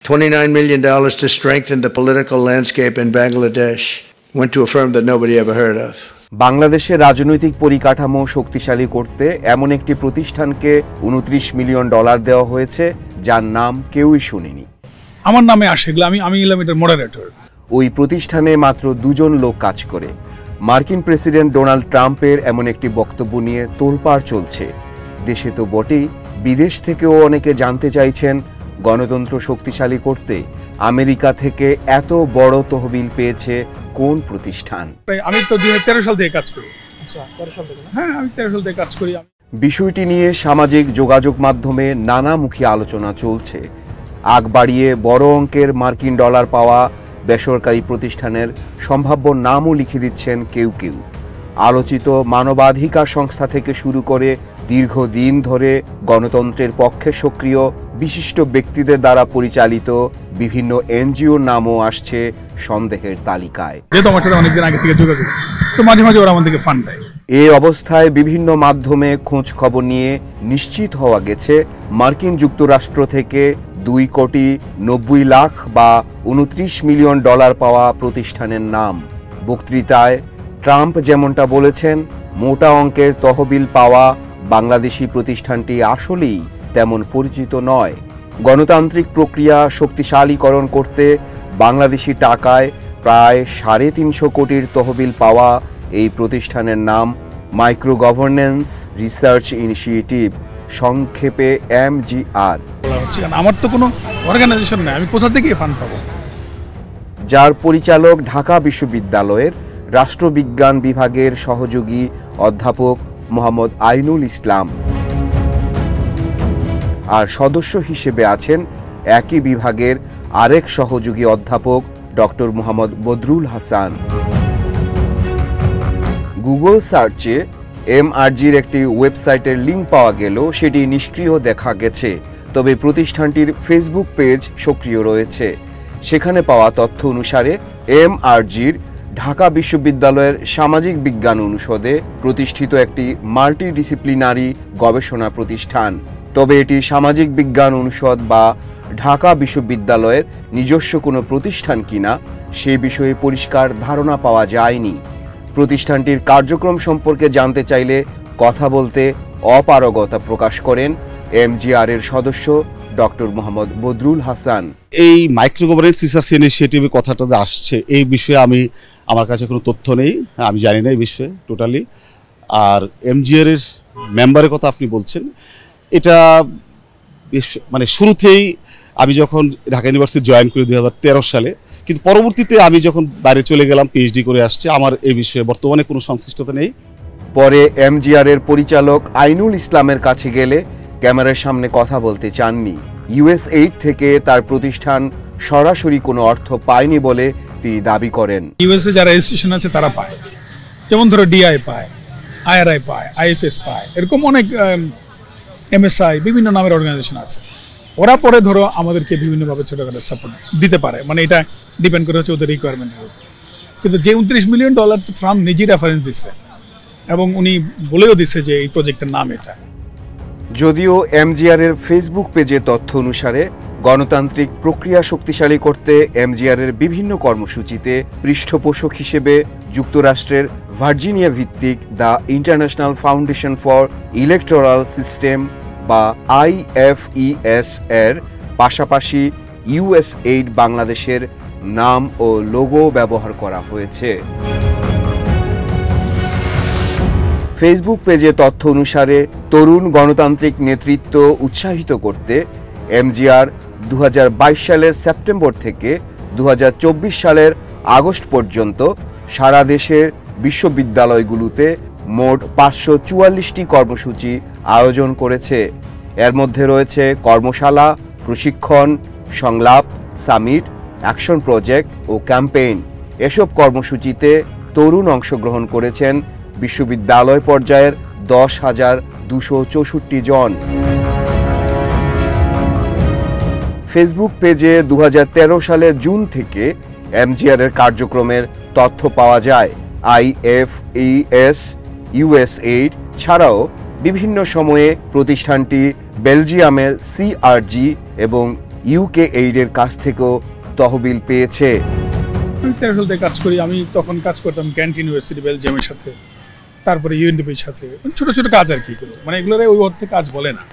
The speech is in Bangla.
$29 million to strengthen the political landscape in Bangladesh went to a firm that nobody ever heard of. বাংলাদেশের রাজনৈতিক পরিকাঠামো শক্তিশালী করতে এমন একটি প্রতিষ্ঠানকে $29 মিলিয়ন দেওয়া হয়েছে যার নাম কেউই শুনেনি। আমার নামে আসে, আমি এলাম এটার মডারেটর। ওই প্রতিষ্ঠানে মাত্র 2 জন লোক কাজ করে। মার্কিন প্রেসিডেন্ট ডোনাল্ড ট্রাম্পের এমন একটি বক্তব্য নিয়ে তোলপাড় চলছে। দেশে তো বটেই, বিদেশ থেকেও অনেকে জানতে চাইছেন গণতন্ত্র শক্তিশালী করতে আমেরিকা থেকে এত বড় তহবিল পেয়েছে কোন প্রতিষ্ঠান। আমি তো 2013 সাল থেকে কাজ করি। আচ্ছা, 13 সাল থেকে? হ্যাঁ, আমি 13 সাল থেকে কাজ করি। বিষয়টি নিয়ে সামাজিক যোগাযোগ মাধ্যমে নানামুখী আলোচনা চলছে। আগ বাড়িয়ে বড় অঙ্কের মার্কিন ডলার পাওয়া বেসরকারি প্রতিষ্ঠানের সম্ভাব্য নামও লিখে দিচ্ছেন কেউ কেউ। আলোচিত মানবাধিকার সংস্থা থেকে শুরু করে দীর্ঘদিন ধরে গণতন্ত্রের পক্ষে সক্রিয় বিশিষ্ট ব্যক্তিদের দ্বারা পরিচালিত বিভিন্ন এনজিওর নামও আসছে সন্দেহের তালিকায়। যেহেতু আমার সাথে অনেকদিন আগে থেকে যোগাযোগ, তো মাঝে মাঝে ওরা আমাদেরকে ফান্ড দেয়। এই অবস্থায় বিভিন্ন মাধ্যমে খোঁজ খবর নিয়ে নিশ্চিত হওয়া গেছে মার্কিন যুক্তরাষ্ট্র থেকে 2,90,00,000 বা $29 মিলিয়ন পাওয়া প্রতিষ্ঠানের নাম। বক্তৃতায় ট্রাম্প যেমনটা বলেছেন, মোটা অঙ্কের তহবিল পাওয়া বাংলাদেশি প্রতিষ্ঠানটি আসলেই তেমন পরিচিত নয়। গণতান্ত্রিক প্রক্রিয়া শক্তিশালীকরণ করতে বাংলাদেশি টাকায় প্রায় 350 কোটির তহবিল পাওয়া এই প্রতিষ্ঠানের নাম মাইক্রো গভর্নেন্স রিসার্চ ইনিশিয়েটিভ, সংক্ষেপে MGR। আমার তো কোনো অর্গানাইজেশন নেই, আমি কোথা থেকে ফান্ড পাবো? যার পরিচালক ঢাকা বিশ্ববিদ্যালয়ের রাষ্ট্রবিজ্ঞান বিভাগের সহযোগী অধ্যাপক মোহাম্মদ আইনুল ইসলাম, আর সদস্য হিসেবে আছেন একই বিভাগের আরেক সহযোগী অধ্যাপক ডক্টর মোহাম্মদ বদরুল হাসান। গুগল সার্চে MRGর একটি ওয়েবসাইটের লিঙ্ক পাওয়া গেলেও সেটি নিষ্ক্রিয় দেখা গেছে, তবে প্রতিষ্ঠানটির ফেসবুক পেজ সক্রিয় রয়েছে। সেখানে পাওয়া তথ্য অনুসারে MRGর ঢাকা বিশ্ববিদ্যালয়ের সামাজিক বিজ্ঞান অনুষদে প্রতিষ্ঠিত একটি মাল্টিডিসিপ্লিনারি গবেষণা প্রতিষ্ঠান। তবে এটি সামাজিক বিজ্ঞান অনুষদ বা ঢাকা বিশ্ববিদ্যালয়ের নিজস্ব কোনো প্রতিষ্ঠান কিনা সে বিষয়ে পরিষ্কার ধারণা পাওয়া যায়নি। প্রতিষ্ঠানটির কার্যক্রম সম্পর্কে জানতে চাইলে কথা বলতে অপারগতা প্রকাশ করেন MGR এর সদস্য ডক্টর মোহাম্মদ বদরুল হাসান। এই মাইক্রো গভর্নেন্স রিসার্চ ইনিশিয়েটিভের কথাটা যে আসছে, এই বিষয়ে আমার কাছে কোনো তথ্য নেই, আমি জানি না এই বিষয়ে টোটালি। আর MGR এর মেম্বারের কথা আপনি বলছেন, এটা মানে শুরুতেই আমি যখন ঢাকা ইউনিভার্সিটি জয়েন করি 2013 সালে, কিন্তু পরবর্তীতে আমি যখন বাইরে চলে গেলাম PhD করে আসছি, আমার এই বিষয়ে বর্তমানে কোনো সংশ্লিষ্টতা নেই। পরে MGR এর পরিচালক আইনুল ইসলামের কাছে গেলে ক্যামেরার সামনে কথা বলতে চাননি। USAID থেকে তার প্রতিষ্ঠান সরাসরি কোনো অর্থ পায়নি বলে তিনি দাবি করেন। USA যারা রেজিস্ট্রেশন আছে তারা পায়, যেমন ধরো DI পায়, IRI পায়, IFS পায়, এরকম অনেক MSI বিভিন্ন নামের অর্গানাইজেশন আছে। ওরা পরে ধরো আমাদেরকে বিভিন্নভাবে ছোটখাটো সাপোর্ট দিতে পারে, মানে এটা ডিপেন্ড করে হচ্ছে ওদের রিকোয়ারমেন্টের উপর। কিন্তু যে $29 মিলিয়ন তো ট্রাম্প নিজেই রেফারেন্স দিচ্ছে এবং উনি বলেও দিচ্ছে যে এই প্রজেক্টের নাম এটা। যদিও MGR এর ফেসবুক পেজে তথ্য অনুসারে গণতান্ত্রিক প্রক্রিয়া শক্তিশালী করতে MGR এর বিভিন্ন কর্মসূচিতে পৃষ্ঠপোষক হিসেবে যুক্তরাষ্ট্রের ভার্জিনিয়া ভিত্তিক the international foundation for electoral system বা IFES এর পাশাপাশি USAID বাংলাদেশের নাম ও লোগো ব্যবহার করা হয়েছে। ফেসবুক পেজে তথ্য অনুসারে তরুণ গণতান্ত্রিক নেতৃত্ব উৎসাহিত করতে MGR 2022 সালের সেপ্টেম্বর থেকে 2024 সালের আগস্ট পর্যন্ত সারা দেশের বিশ্ববিদ্যালয়গুলোতে মোট 544টি কর্মসূচি আয়োজন করেছে। এর মধ্যে রয়েছে কর্মশালা, প্রশিক্ষণ, সংলাপ, সামিট, অ্যাকশন প্রজেক্ট ও ক্যাম্পেইন। এসব কর্মসূচিতে তরুণ অংশগ্রহণ করেছেন বিশ্ববিদ্যালয় পর্যায়ের 10,264 জন। ফেসবুক পেজে 2013 সালের জুন থেকে MGR এর কার্যক্রমের তথ্য পাওয়া যায়। IFES, USAID ছাড়াও বিভিন্ন সময়ে প্রতিষ্ঠানটি বেলজিয়ামের CRG এবং ইউকে এইডের কাছ থেকেও তহবিল পেয়েছে। আমি 13 সাল থেকে কাজ করি। আমি তখন কাজ করতাম ক্যান্ট ইউনিভার্সিটি বেলজিয়ামের সাথে, তারপরে ইউএনডিপির সাথে, ছোট ছোট কাজ আর কি, মানে এগুলোর ওই অর্থে কাজ বলে না।